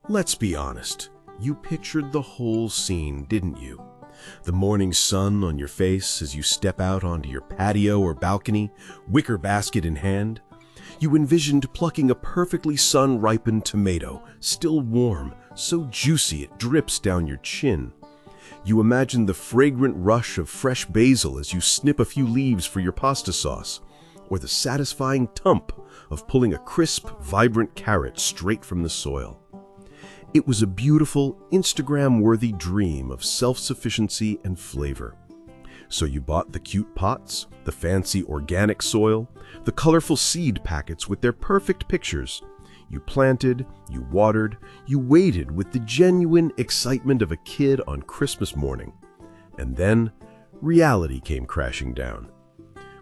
Let's be honest. You pictured the whole scene, didn't you? The morning sun on your face as you step out onto your patio or balcony, wicker basket in hand. You envisioned plucking a perfectly sun-ripened tomato, still warm, so juicy it drips down your chin. You imagined the fragrant rush of fresh basil as you snip a few leaves for your pasta sauce, or the satisfying thump of pulling a crisp, vibrant carrot straight from the soil. It was a beautiful, Instagram-worthy dream of self-sufficiency and flavor. So you bought the cute pots, the fancy organic soil, the colorful seed packets with their perfect pictures. You planted, you watered, you waited with the genuine excitement of a kid on Christmas morning. And then, reality came crashing down.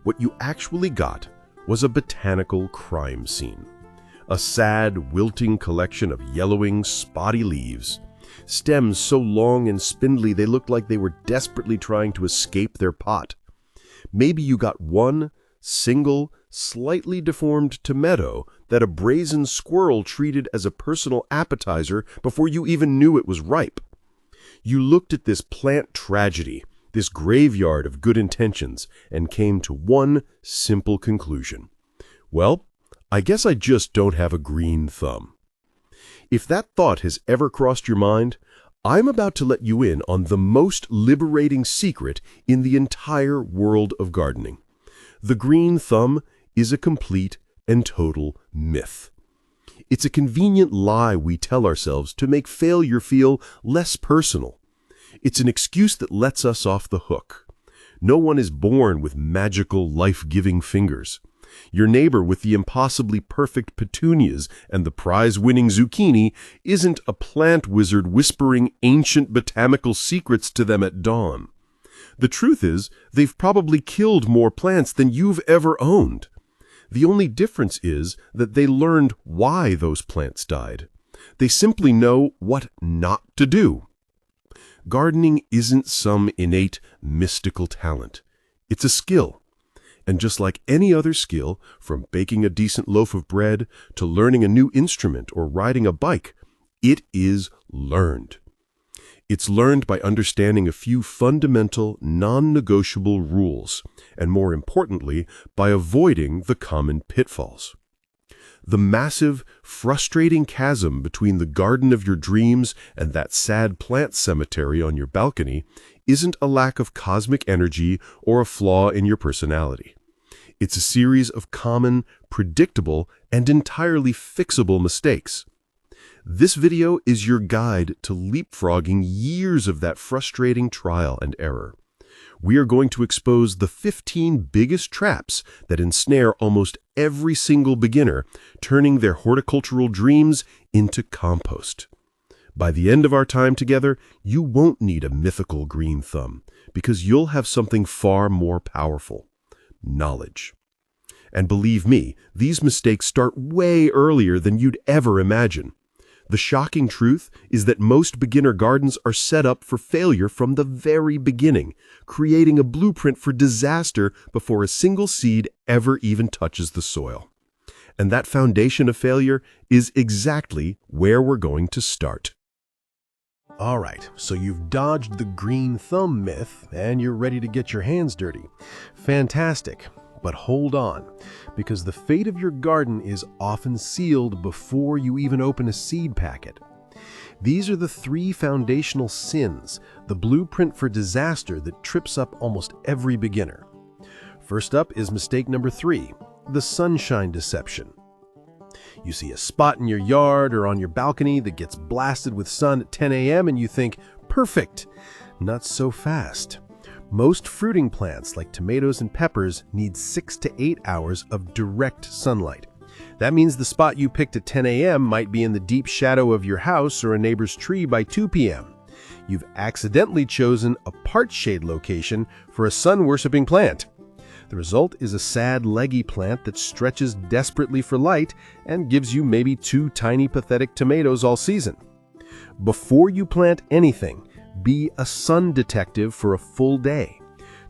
What you actually got was a botanical crime scene. A sad, wilting collection of yellowing, spotty leaves. Stems so long and spindly they looked like they were desperately trying to escape their pot. Maybe you got one single, slightly deformed tomato that a brazen squirrel treated as a personal appetizer before you even knew it was ripe. You looked at this plant tragedy, this graveyard of good intentions, and came to one simple conclusion. Well, I guess I just don't have a green thumb. If that thought has ever crossed your mind, I'm about to let you in on the most liberating secret in the entire world of gardening. The green thumb is a complete and total myth. It's a convenient lie we tell ourselves to make failure feel less personal. It's an excuse that lets us off the hook. No one is born with magical, life-giving fingers. Your neighbor with the impossibly perfect petunias and the prize-winning zucchini isn't a plant wizard whispering ancient botanical secrets to them at dawn. The truth is, they've probably killed more plants than you've ever owned. The only difference is that they learned why those plants died. They simply know what not to do. Gardening isn't some innate, mystical talent. It's a skill. And just like any other skill, from baking a decent loaf of bread to learning a new instrument or riding a bike, it is learned. It's learned by understanding a few fundamental, non-negotiable rules, and more importantly, by avoiding the common pitfalls. The massive, frustrating chasm between the garden of your dreams and that sad plant cemetery on your balcony isn't a lack of cosmic energy or a flaw in your personality. It's a series of common, predictable, and entirely fixable mistakes. This video is your guide to leapfrogging years of that frustrating trial and error. We are going to expose the 15 biggest traps that ensnare almost every single beginner, turning their horticultural dreams into compost. By the end of our time together, you won't need a mythical green thumb, because you'll have something far more powerful: knowledge. And believe me, these mistakes start way earlier than you'd ever imagine. The shocking truth is that most beginner gardens are set up for failure from the very beginning, creating a blueprint for disaster before a single seed ever even touches the soil. And that foundation of failure is exactly where we're going to start. All right, so you've dodged the green thumb myth and you're ready to get your hands dirty. Fantastic. But hold on, because the fate of your garden is often sealed before you even open a seed packet. These are the 3 foundational sins, the blueprint for disaster that trips up almost every beginner. First up is mistake number 3, the sunshine deception. You see a spot in your yard or on your balcony that gets blasted with sun at 10 a.m. and you think, perfect. Not so fast. Most fruiting plants, like tomatoes and peppers, need 6 to 8 hours of direct sunlight. That means the spot you picked at 10 a.m. might be in the deep shadow of your house or a neighbor's tree by 2 p.m. You've accidentally chosen a part shade location for a sun-worshipping plant. The result is a sad, leggy plant that stretches desperately for light and gives you maybe 2 tiny, pathetic tomatoes all season. Before you plant anything, be a sun detective for a full day.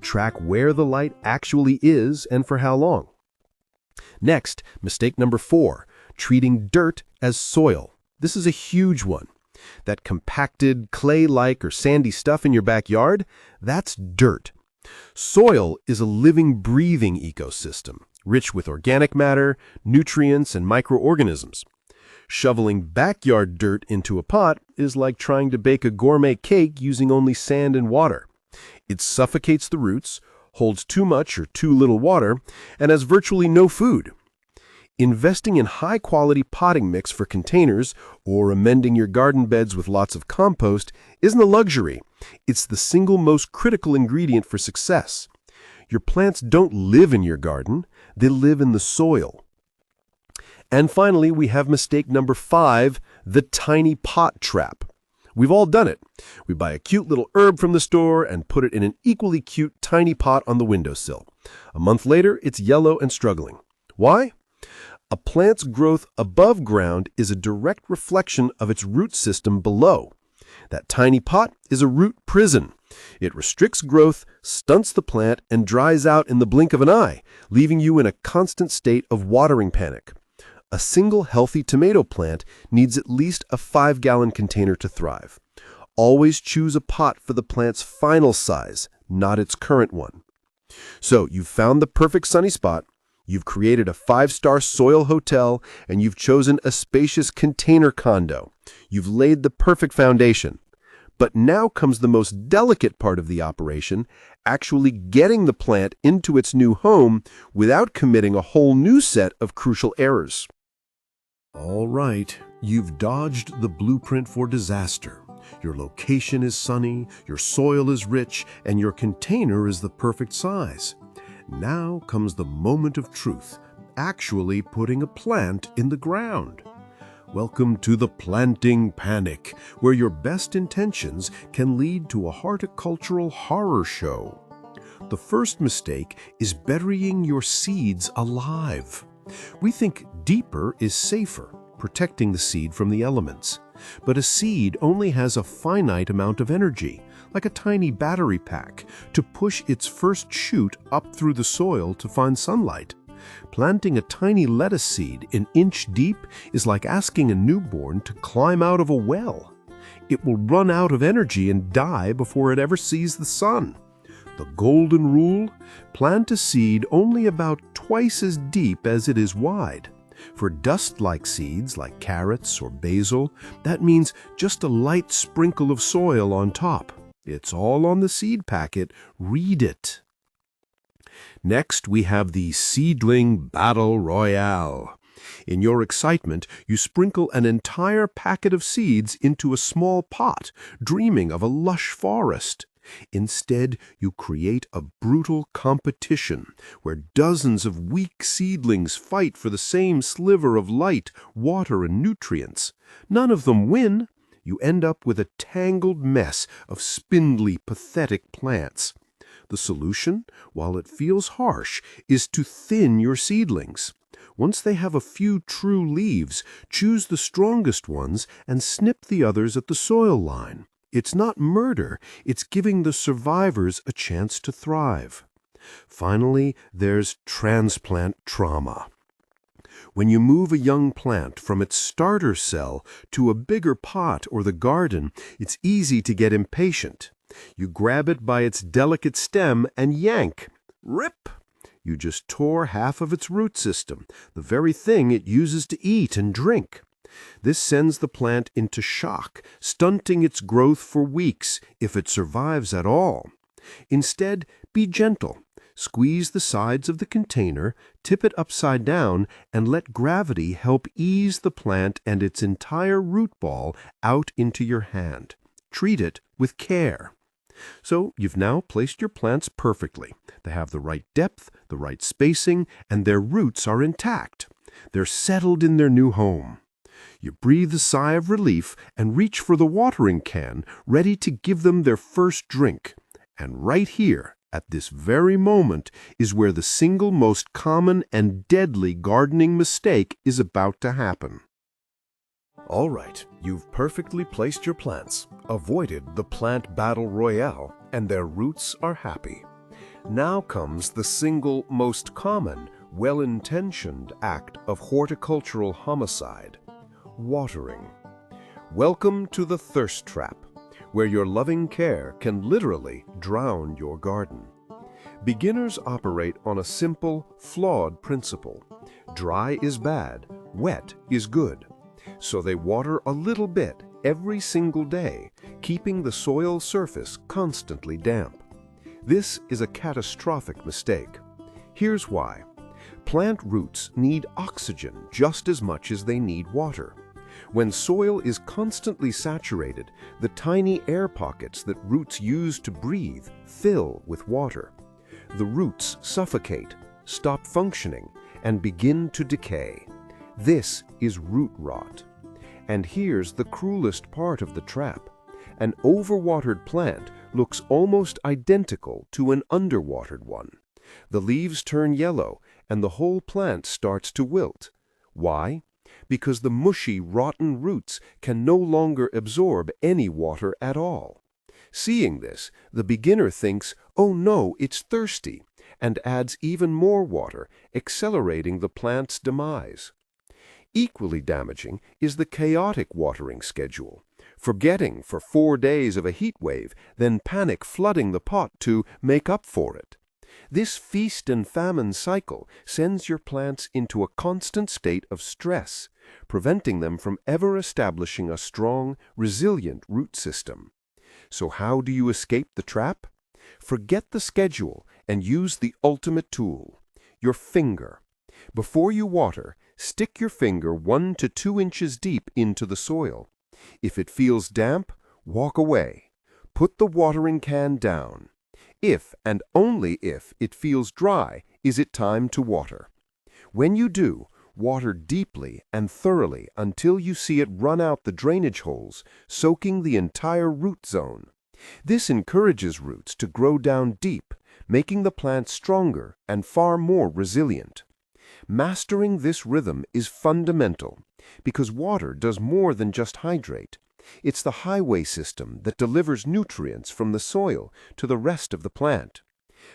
Track where the light actually is and for how long. Next, mistake number 4, treating dirt as soil. This is a huge one. That compacted, clay-like or sandy stuff in your backyard, that's dirt. Soil is a living, breathing ecosystem, rich with organic matter, nutrients, and microorganisms. Shoveling backyard dirt into a pot is like trying to bake a gourmet cake using only sand and water. It suffocates the roots, holds too much or too little water, and has virtually no food. Investing in high-quality potting mix for containers or amending your garden beds with lots of compost isn't a luxury. It's the single most critical ingredient for success. Your plants don't live in your garden, they live in the soil. And finally, we have mistake number 5, the tiny pot trap. We've all done it. We buy a cute little herb from the store and put it in an equally cute tiny pot on the windowsill. A month later, it's yellow and struggling. Why? A plant's growth above ground is a direct reflection of its root system below. That tiny pot is a root prison. It restricts growth, stunts the plant, and dries out in the blink of an eye, leaving you in a constant state of watering panic. A single healthy tomato plant needs at least a 5-gallon container to thrive. Always choose a pot for the plant's final size, not its current one. So you've found the perfect sunny spot, you've created a 5-star soil hotel, and you've chosen a spacious container condo. You've laid the perfect foundation. But now comes the most delicate part of the operation, actually getting the plant into its new home without committing a whole new set of crucial errors. All right, you've dodged the blueprint for disaster. Your location is sunny, your soil is rich, and your container is the perfect size. Now comes the moment of truth, actually putting a plant in the ground. Welcome to the planting panic, where your best intentions can lead to a horticultural horror show. The first mistake is burying your seeds alive. We think deeper is safer, protecting the seed from the elements. But a seed only has a finite amount of energy, like a tiny battery pack, to push its first shoot up through the soil to find sunlight. Planting a tiny lettuce seed an inch deep is like asking a newborn to climb out of a well. It will run out of energy and die before it ever sees the sun. The golden rule: plant a seed only about twice as deep as it is wide. For dust-like seeds like carrots or basil, that means just a light sprinkle of soil on top. It's all on the seed packet. Read it. Next, we have the seedling battle royale. In your excitement, you sprinkle an entire packet of seeds into a small pot, dreaming of a lush forest. Instead, you create a brutal competition where dozens of weak seedlings fight for the same sliver of light, water, and nutrients. None of them win. You end up with a tangled mess of spindly, pathetic plants. The solution, while it feels harsh, is to thin your seedlings. Once they have a few true leaves, choose the strongest ones and snip the others at the soil line. It's not murder, it's giving the survivors a chance to thrive. Finally, there's transplant trauma. When you move a young plant from its starter cell to a bigger pot or the garden, it's easy to get impatient. You grab it by its delicate stem and yank. Rip! You just tore half of its root system, the very thing it uses to eat and drink. This sends the plant into shock, stunting its growth for weeks if it survives at all. Instead, be gentle. Squeeze the sides of the container, tip it upside down, and let gravity help ease the plant and its entire root ball out into your hand. Treat it with care. So you've now placed your plants perfectly. They have the right depth, the right spacing, and their roots are intact. They're settled in their new home. You breathe a sigh of relief and reach for the watering can, ready to give them their first drink. And right here, at this very moment, is where the single most common and deadly gardening mistake is about to happen. All right, you've perfectly placed your plants, avoided the plant battle royale, and their roots are happy. Now comes the single most common, well-intentioned act of horticultural homicide: watering. Welcome to the thirst trap, where your loving care can literally drown your garden. Beginners operate on a simple, flawed principle. Dry is bad, wet is good. So they water a little bit every single day, keeping the soil surface constantly damp. This is a catastrophic mistake. Here's why. Plant roots need oxygen just as much as they need water. When soil is constantly saturated, the tiny air pockets that roots use to breathe fill with water. The roots suffocate, stop functioning, and begin to decay. This is root rot. And here's the cruelest part of the trap. An overwatered plant looks almost identical to an underwatered one. The leaves turn yellow, and the whole plant starts to wilt. Why? Because the mushy, rotten roots can no longer absorb any water at all. Seeing this, the beginner thinks, "Oh no, it's thirsty," and adds even more water, accelerating the plant's demise. Equally damaging is the chaotic watering schedule. Forgetting for 4 days of a heat wave, then panic flooding the pot to make up for it. This feast and famine cycle sends your plants into a constant state of stress, preventing them from ever establishing a strong, resilient root system. So how do you escape the trap? Forget the schedule and use the ultimate tool, your finger. Before you water, stick your finger 1 to 2 inches deep into the soil. If it feels damp, walk away. Put the watering can down. If and only if it feels dry, is it time to water. When you do, water deeply and thoroughly until you see it run out the drainage holes, soaking the entire root zone. This encourages roots to grow down deep, making the plant stronger and far more resilient. Mastering this rhythm is fundamental because water does more than just hydrate. It's the highway system that delivers nutrients from the soil to the rest of the plant.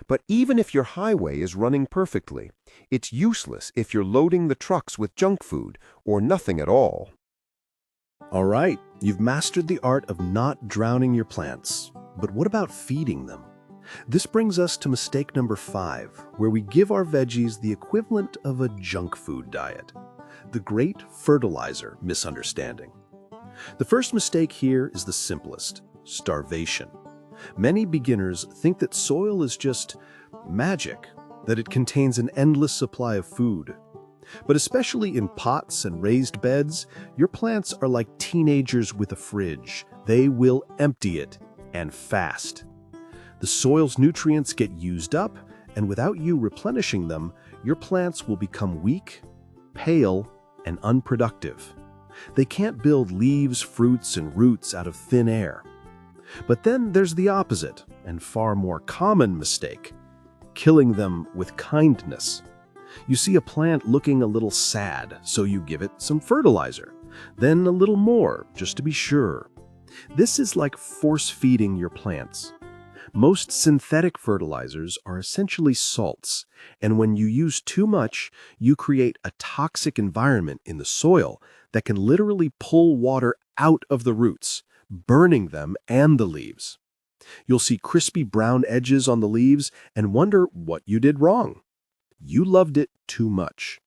But even if your highway is running perfectly, it's useless if you're loading the trucks with junk food or nothing at all. All right, you've mastered the art of not drowning your plants. But what about feeding them? This brings us to mistake number 5, where we give our veggies the equivalent of a junk food diet. The great fertilizer misunderstanding. The first mistake here is the simplest: starvation. Many beginners think that soil is just magic, that it contains an endless supply of food. But especially in pots and raised beds, your plants are like teenagers with a fridge. They will empty it, and fast. The soil's nutrients get used up, and without you replenishing them, your plants will become weak, pale, and unproductive. They can't build leaves, fruits, and roots out of thin air. But then there's the opposite, and far more common mistake: killing them with kindness. You see a plant looking a little sad, so you give it some fertilizer, then a little more, just to be sure. This is like force-feeding your plants. Most synthetic fertilizers are essentially salts, and when you use too much, you create a toxic environment in the soil that can literally pull water out of the roots, burning them and the leaves. You'll see crispy brown edges on the leaves and wonder what you did wrong. You loved it too much.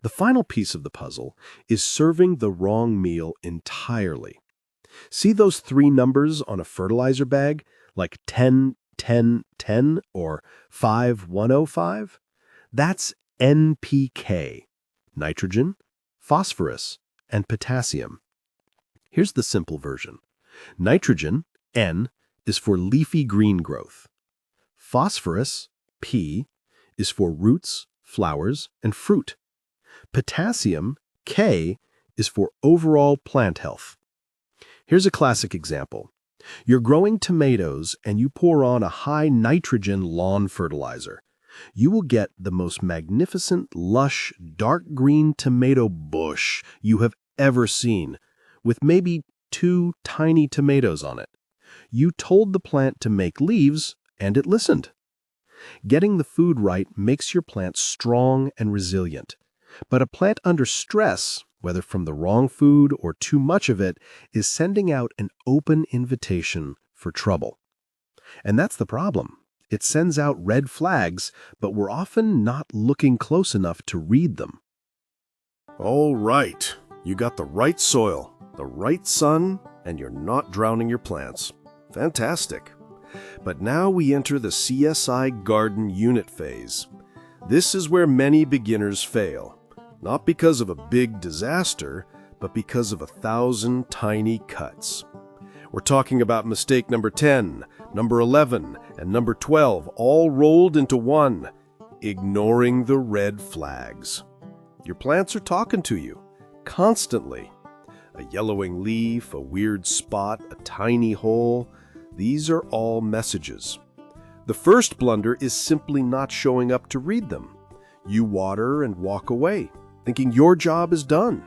The final piece of the puzzle is serving the wrong meal entirely. See those 3 numbers on a fertilizer bag, like 10, 10, 10 or 5, 105? That's NPK, nitrogen, phosphorus, and potassium. Here's the simple version. Nitrogen, N, is for leafy green growth. Phosphorus, P, is for roots, flowers, and fruit. Potassium, K, is for overall plant health. Here's a classic example. You're growing tomatoes and you pour on a high nitrogen lawn fertilizer. You will get the most magnificent, lush, dark green tomato bush you have ever seen, with maybe 2 tiny tomatoes on it. You told the plant to make leaves, and it listened. Getting the food right makes your plant strong and resilient. But a plant under stress whether from the wrong food or too much of it, is sending out an open invitation for trouble. And that's the problem. It sends out red flags, but we're often not looking close enough to read them. All right, you got the right soil, the right sun, and you're not drowning your plants. Fantastic. But now we enter the CSI garden unit phase. This is where many beginners fail, not because of a big disaster, but because of 1,000 tiny cuts. We're talking about mistake number 10, number 11, and number 12, all rolled into one: ignoring the red flags. Your plants are talking to you, constantly. A yellowing leaf, a weird spot, a tiny hole, these are all messages. The first blunder is simply not showing up to read them. You water and walk away, thinking your job is done.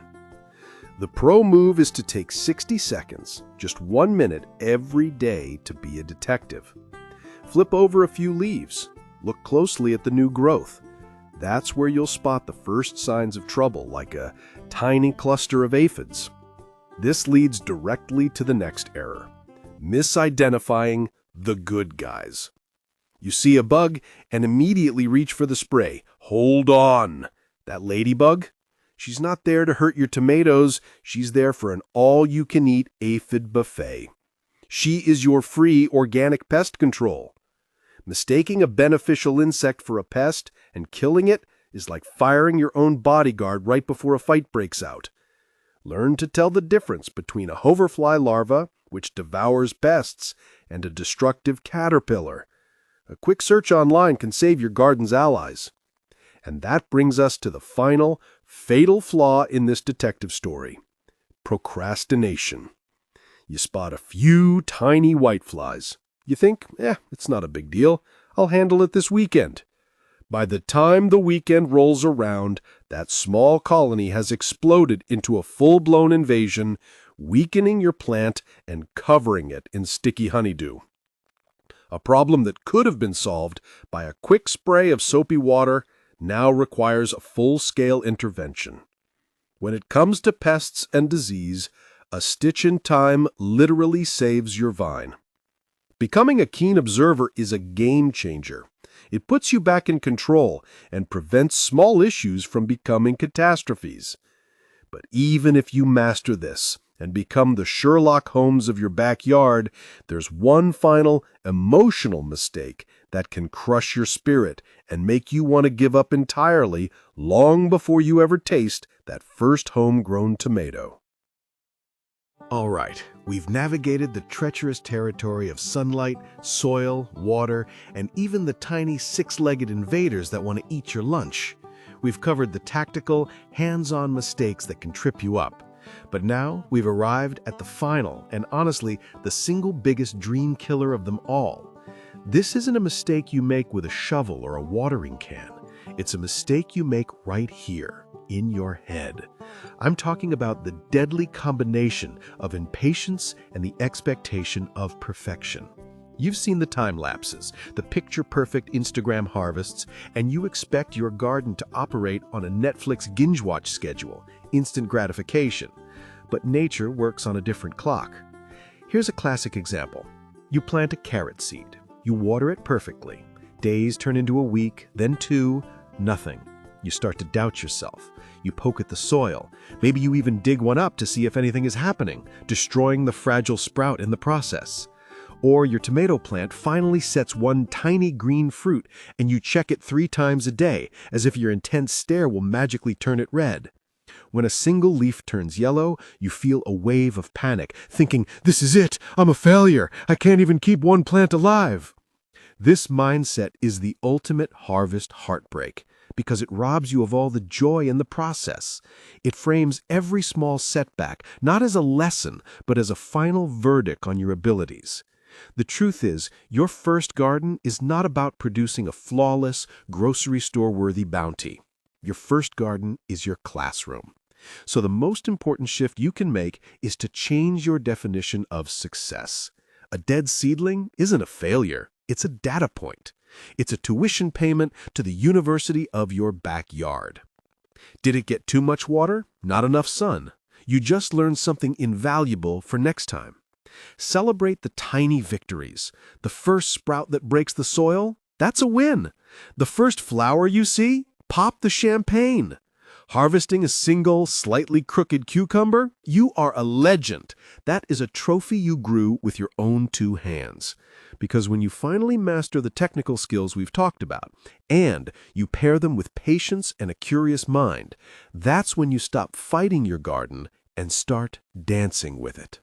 The pro move is to take 60 seconds, just 1 minute every day, to be a detective. Flip over a few leaves. Look closely at the new growth. That's where you'll spot the first signs of trouble, like a tiny cluster of aphids. This leads directly to the next error: misidentifying the good guys. You see a bug and immediately reach for the spray. Hold on! That ladybug? She's not there to hurt your tomatoes. She's there for an all-you-can-eat aphid buffet. She is your free organic pest control. Mistaking a beneficial insect for a pest and killing it is like firing your own bodyguard right before a fight breaks out. Learn to tell the difference between a hoverfly larva, which devours pests, and a destructive caterpillar. A quick search online can save your garden's allies. And that brings us to the final, fatal flaw in this detective story: procrastination. You spot a few tiny whiteflies. You think, it's not a big deal. I'll handle it this weekend. By the time the weekend rolls around, that small colony has exploded into a full-blown invasion, weakening your plant and covering it in sticky honeydew. A problem that could have been solved by a quick spray of soapy water now requires a full-scale intervention. When it comes to pests and disease, a stitch in time literally saves your vine. Becoming a keen observer is a game changer. It puts you back in control and prevents small issues from becoming catastrophes. But even if you master this and become the Sherlock Holmes of your backyard, there's one final emotional mistake that can crush your spirit and make you want to give up entirely long before you ever taste that first homegrown tomato. All right, we've navigated the treacherous territory of sunlight, soil, water, and even the tiny six-legged invaders that want to eat your lunch. We've covered the tactical, hands-on mistakes that can trip you up. But now we've arrived at the final, and honestly, the single biggest dream killer of them all. This isn't a mistake you make with a shovel or a watering can. It's a mistake you make right here, in your head. I'm talking about the deadly combination of impatience and the expectation of perfection. You've seen the time lapses, the picture-perfect Instagram harvests, and you expect your garden to operate on a Netflix binge-watch schedule, instant gratification. But nature works on a different clock. Here's a classic example. You plant a carrot seed. You water it perfectly. Days turn into a week, then 2, nothing. You start to doubt yourself. You poke at the soil. Maybe you even dig one up to see if anything is happening, destroying the fragile sprout in the process. Or your tomato plant finally sets one tiny green fruit and you check it 3 times a day, as if your intense stare will magically turn it red. When a single leaf turns yellow, you feel a wave of panic, thinking, "This is it! I'm a failure! I can't even keep one plant alive!" This mindset is the ultimate harvest heartbreak, because it robs you of all the joy in the process. It frames every small setback, not as a lesson, but as a final verdict on your abilities. The truth is, your first garden is not about producing a flawless, grocery store-worthy bounty. Your first garden is your classroom. So the most important shift you can make is to change your definition of success. A dead seedling isn't a failure. It's a data point. It's a tuition payment to the university of your backyard. Did it get too much water? Not enough sun. You just learned something invaluable for next time. Celebrate the tiny victories. The first sprout that breaks the soil? That's a win. The first flower you see? Pop the champagne. Harvesting a single, slightly crooked cucumber? You are a legend. That is a trophy you grew with your own 2 hands. Because when you finally master the technical skills we've talked about, and you pair them with patience and a curious mind, that's when you stop fighting your garden and start dancing with it.